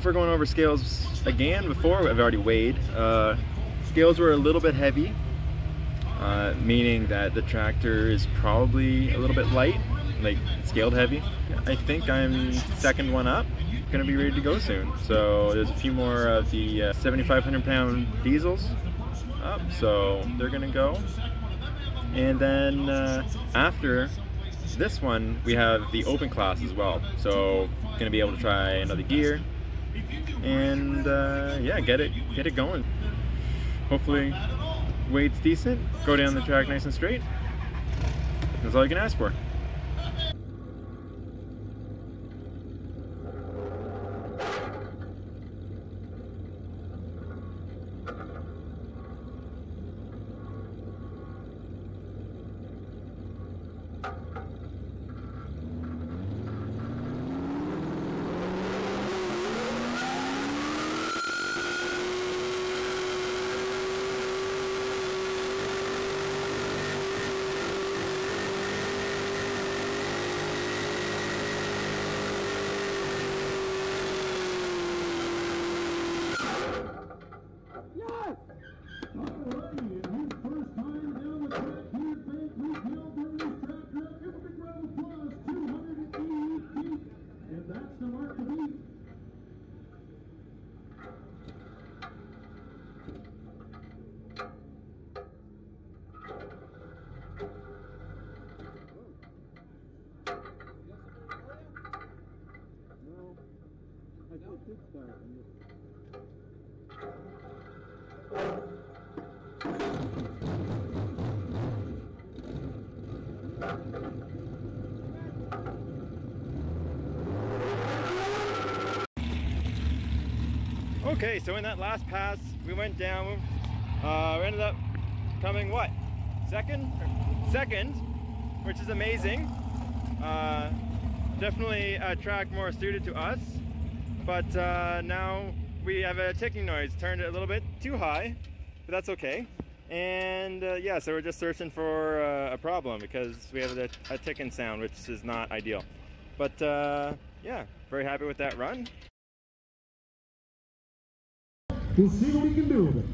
if we're going over scales again before. I've already weighed. Scales were a little bit heavy, meaning that the tractor is probably a little bit light, like scaled heavy. I think I'm second one up, gonna be ready to go soon. So there's a few more of the 7,500 pound diesels up, so they're gonna go. And then after this one, we have the open class as well. So gonna be able to try another gear and yeah, get it going. Hopefully weight's decent, go down the track nice and straight. That's all you can ask for. Okay, so in that last pass, we went down, we ended up coming, what, second, which is amazing. Definitely a track more suited to us, but now we have a ticking noise, turned it a little bit too high, but that's okay. And yeah, so we're just searching for a problem because we have a ticking sound, which is not ideal. But yeah, very happy with that run. We'll see what we can do with it.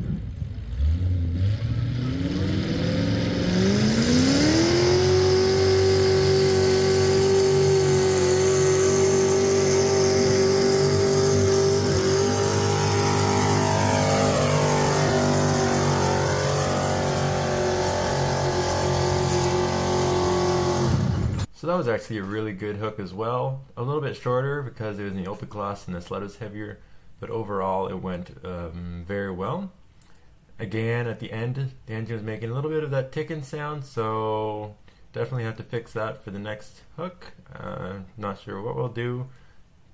So that was actually a really good hook as well. A little bit shorter because it was in the open class and the sled was heavier, but overall it went very well. Again, at the end, the engine was making a little bit of that ticking sound, so definitely have to fix that for the next hook. Not sure what we'll do,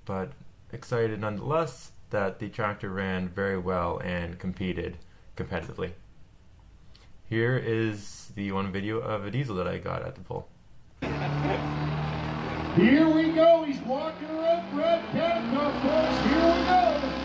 but excited nonetheless that the tractor ran very well and competed competitively. Here is the one video of a diesel that I got at the pull. Here we go, he's walking around Brad Catcock, folks. Here we go.